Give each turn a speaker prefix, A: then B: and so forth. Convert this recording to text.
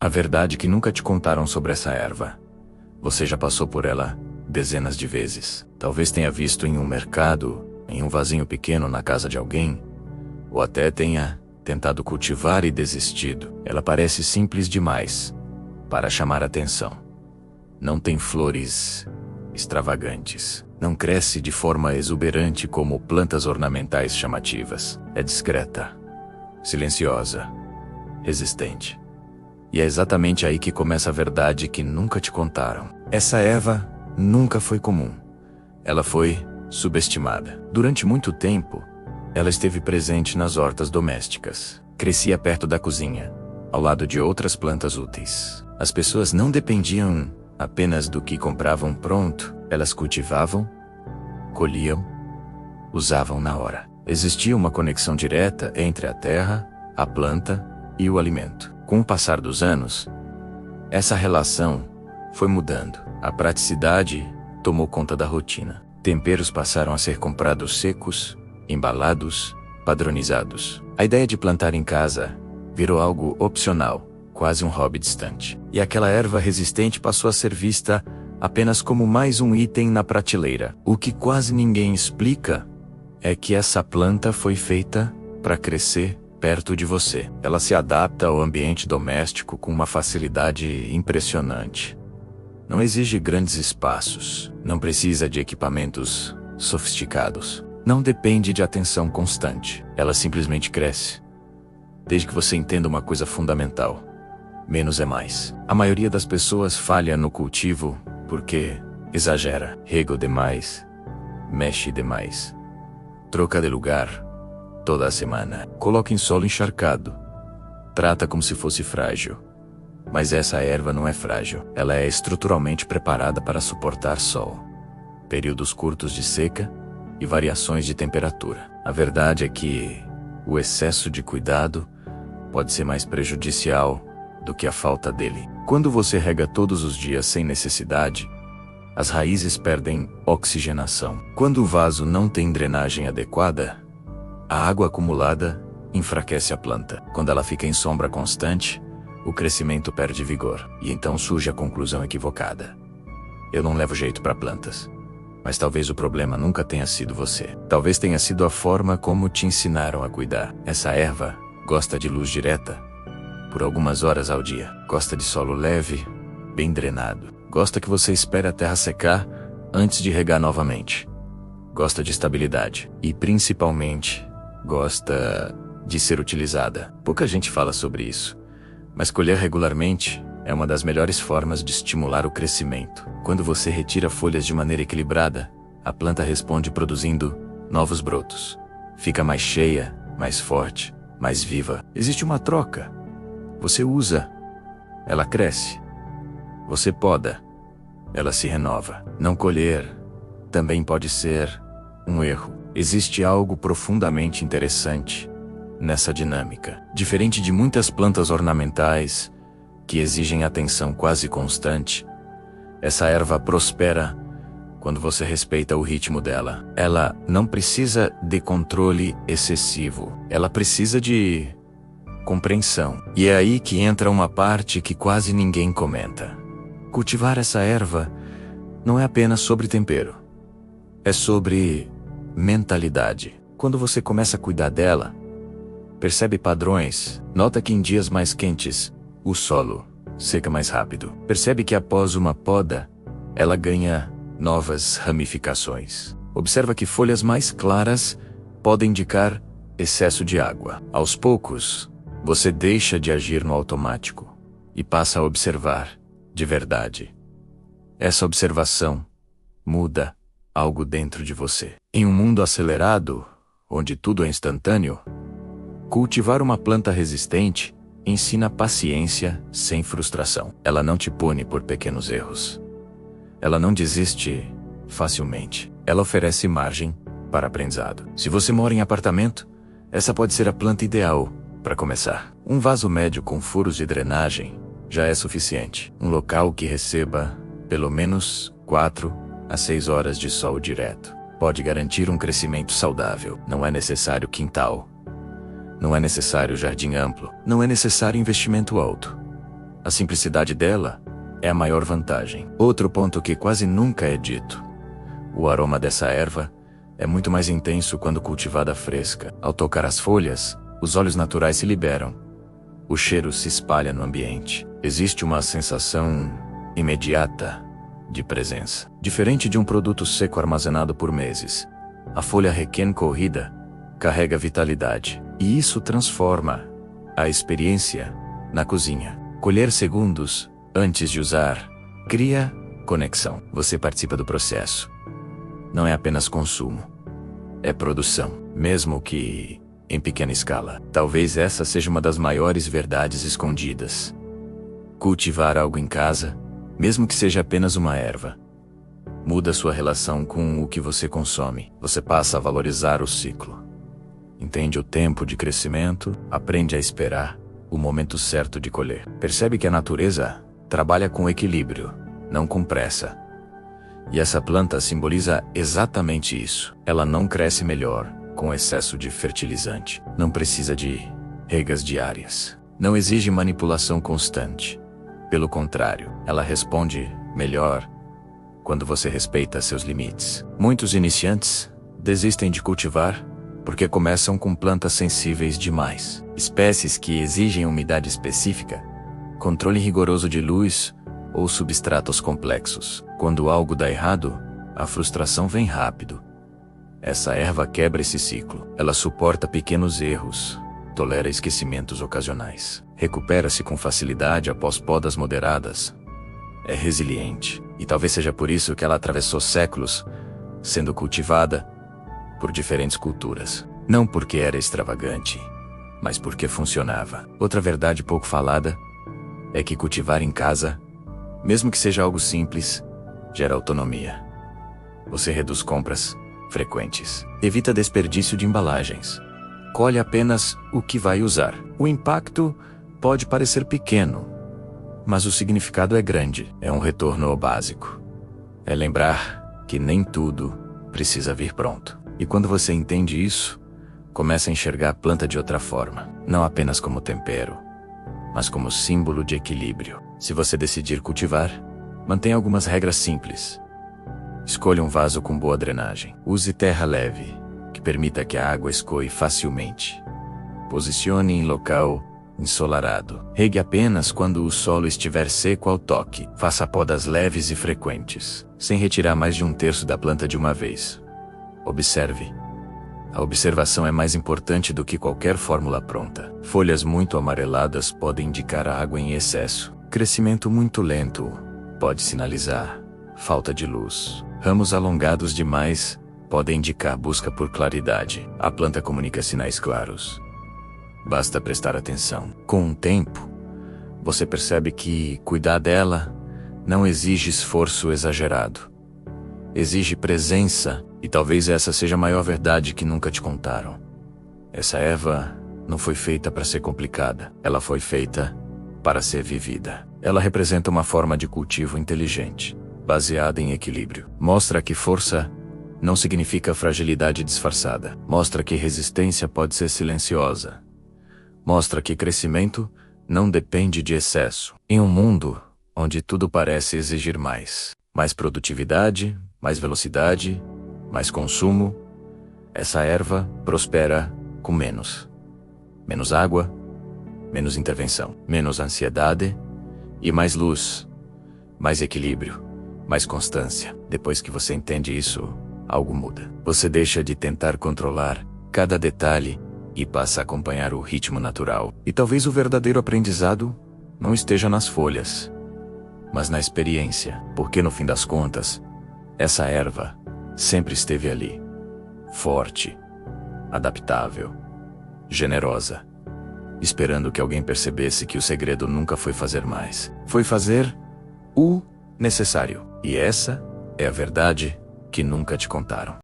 A: A verdade é que nunca te contaram sobre essa erva. Você já passou por ela dezenas de vezes. Talvez tenha visto em um mercado, em um vasinho pequeno na casa de alguém, ou até tenha tentado cultivar e desistido. Ela parece simples demais para chamar atenção. Não tem flores extravagantes. Não cresce de forma exuberante como plantas ornamentais chamativas. É discreta, silenciosa, resistente. E é exatamente aí que começa a verdade que nunca te contaram. Essa erva nunca foi comum. Ela foi subestimada. Durante muito tempo, ela esteve presente nas hortas domésticas. Crescia perto da cozinha, ao lado de outras plantas úteis. As pessoas não dependiam apenas do que compravam pronto. Elas cultivavam, colhiam, usavam na hora. Existia uma conexão direta entre a terra, a planta e o alimento. Com o passar dos anos, essa relação foi mudando. A praticidade tomou conta da rotina. Temperos passaram a ser comprados secos, embalados, padronizados. A ideia de plantar em casa virou algo opcional, quase um hobby distante. E aquela erva resistente passou a ser vista apenas como mais um item na prateleira. O que quase ninguém explica é que essa planta foi feita para crescer perto de você. Ela se adapta ao ambiente doméstico com uma facilidade impressionante. Não exige grandes espaços, não precisa de equipamentos sofisticados, não depende de atenção constante. Ela simplesmente cresce. Desde que você entenda uma coisa fundamental: menos é mais. A maioria das pessoas falha no cultivo porque exagera, rega demais, mexe demais, troca de lugar toda semana, coloca em solo encharcado, trata como se fosse frágil. Mas essa erva não é frágil. Ela é estruturalmente preparada para suportar sol, períodos curtos de seca e variações de temperatura. A verdade é que o excesso de cuidado pode ser mais prejudicial do que a falta dele. Quando você rega todos os dias sem necessidade, as raízes perdem oxigenação. Quando o vaso não tem drenagem adequada, a água acumulada enfraquece a planta. Quando ela fica em sombra constante, o crescimento perde vigor. E então surge a conclusão equivocada: eu não levo jeito para plantas. Mas talvez o problema nunca tenha sido você. Talvez tenha sido a forma como te ensinaram a cuidar. Essa erva gosta de luz direta por algumas horas ao dia. Gosta de solo leve, bem drenado. Gosta que você espere a terra secar antes de regar novamente. Gosta de estabilidade. E principalmente, gosta de ser utilizada. Pouca gente fala sobre isso, mas colher regularmente é uma das melhores formas de estimular o crescimento. Quando você retira folhas de maneira equilibrada, a planta responde produzindo novos brotos. Fica mais cheia, mais forte, mais viva. Existe uma troca. Você usa, ela cresce. Você poda, ela se renova. Não colher também pode ser um erro. Existe algo profundamente interessante nessa dinâmica. Diferente de muitas plantas ornamentais que exigem atenção quase constante, essa erva prospera quando você respeita o ritmo dela. Ela não precisa de controle excessivo. Ela precisa de compreensão. E é aí que entra uma parte que quase ninguém comenta. Cultivar essa erva não é apenas sobre tempero. É sobre mentalidade. Quando você começa a cuidar dela, percebe padrões. Nota que em dias mais quentes, o solo seca mais rápido. Percebe que após uma poda, ela ganha novas ramificações. Observa que folhas mais claras podem indicar excesso de água. Aos poucos, você deixa de agir no automático e passa a observar de verdade. Essa observação muda algo dentro de você. Em um mundo acelerado, onde tudo é instantâneo, cultivar uma planta resistente ensina paciência sem frustração. Ela não te pune por pequenos erros. Ela não desiste facilmente. Ela oferece margem para aprendizado. Se você mora em apartamento, essa pode ser a planta ideal para começar. Um vaso médio com furos de drenagem já é suficiente. Um local que receba pelo menos 4 a 6 horas de sol direto pode garantir um crescimento saudável. Não é necessário quintal. Não é necessário jardim amplo. Não é necessário investimento alto. A simplicidade dela é a maior vantagem. Outro ponto que quase nunca é dito: o aroma dessa erva é muito mais intenso quando cultivada fresca. Ao tocar as folhas, os óleos naturais se liberam. O cheiro se espalha no ambiente. Existe uma sensação imediata de presença. Diferente de um produto seco armazenado por meses, a folha recém-colhida carrega vitalidade. E isso transforma a experiência na cozinha. Colher segundos antes de usar cria conexão. Você participa do processo. Não é apenas consumo, é produção, mesmo que em pequena escala. Talvez essa seja uma das maiores verdades escondidas. Cultivar algo em casa, mesmo que seja apenas uma erva, muda sua relação com o que você consome. Você passa a valorizar o ciclo. Entende o tempo de crescimento, aprende a esperar o momento certo de colher. Percebe que a natureza trabalha com equilíbrio, não com pressa. E essa planta simboliza exatamente isso. Ela não cresce melhor com excesso de fertilizante. Não precisa de regas diárias. Não exige manipulação constante. Pelo contrário, ela responde melhor quando você respeita seus limites. Muitos iniciantes desistem de cultivar porque começam com plantas sensíveis demais. Espécies que exigem umidade específica, controle rigoroso de luz ou substratos complexos. Quando algo dá errado, a frustração vem rápido. Essa erva quebra esse ciclo. Ela suporta pequenos erros, tolera esquecimentos ocasionais, recupera-se com facilidade após podas moderadas. É resiliente, e talvez seja por isso que ela atravessou séculos, sendo cultivada por diferentes culturas. Não porque era extravagante, mas porque funcionava. Outra verdade pouco falada é que cultivar em casa, mesmo que seja algo simples, gera autonomia. Você reduz compras frequentes, evita desperdício de embalagens, colhe apenas o que vai usar. O impacto pode parecer pequeno, mas o significado é grande. É um retorno ao básico. É lembrar que nem tudo precisa vir pronto. E quando você entende isso, começa a enxergar a planta de outra forma. Não apenas como tempero, mas como símbolo de equilíbrio. Se você decidir cultivar, mantenha algumas regras simples. Escolha um vaso com boa drenagem. Use terra leve, que permita que a água escoe facilmente. Posicione em local ensolarado. Regue apenas quando o solo estiver seco ao toque. Faça podas leves e frequentes, sem retirar mais de 1/3 da planta de uma vez. Observe. A observação é mais importante do que qualquer fórmula pronta. Folhas muito amareladas podem indicar água em excesso. Crescimento muito lento pode sinalizar falta de luz. Ramos alongados demais podem indicar busca por claridade. A planta comunica sinais claros. Basta prestar atenção. Com o tempo, você percebe que cuidar dela não exige esforço exagerado. Exige presença, e talvez essa seja a maior verdade que nunca te contaram. Essa erva não foi feita para ser complicada. Ela foi feita para ser vivida. Ela representa uma forma de cultivo inteligente, baseada em equilíbrio. Mostra que força não significa fragilidade disfarçada. Mostra que resistência pode ser silenciosa. Mostra que crescimento não depende de excesso. Em um mundo onde tudo parece exigir mais produtividade, mais velocidade, mais consumo, essa erva prospera com menos. Menos água, menos intervenção, menos ansiedade e mais luz, mais equilíbrio, mais constância. Depois que você entende isso, algo muda. Você deixa de tentar controlar cada detalhe e passa a acompanhar o ritmo natural. E talvez o verdadeiro aprendizado não esteja nas folhas, mas na experiência, porque no fim das contas, essa erva sempre esteve ali, forte, adaptável, generosa, esperando que alguém percebesse que o segredo nunca foi fazer mais, foi fazer o necessário. E essa é a verdade que nunca te contaram.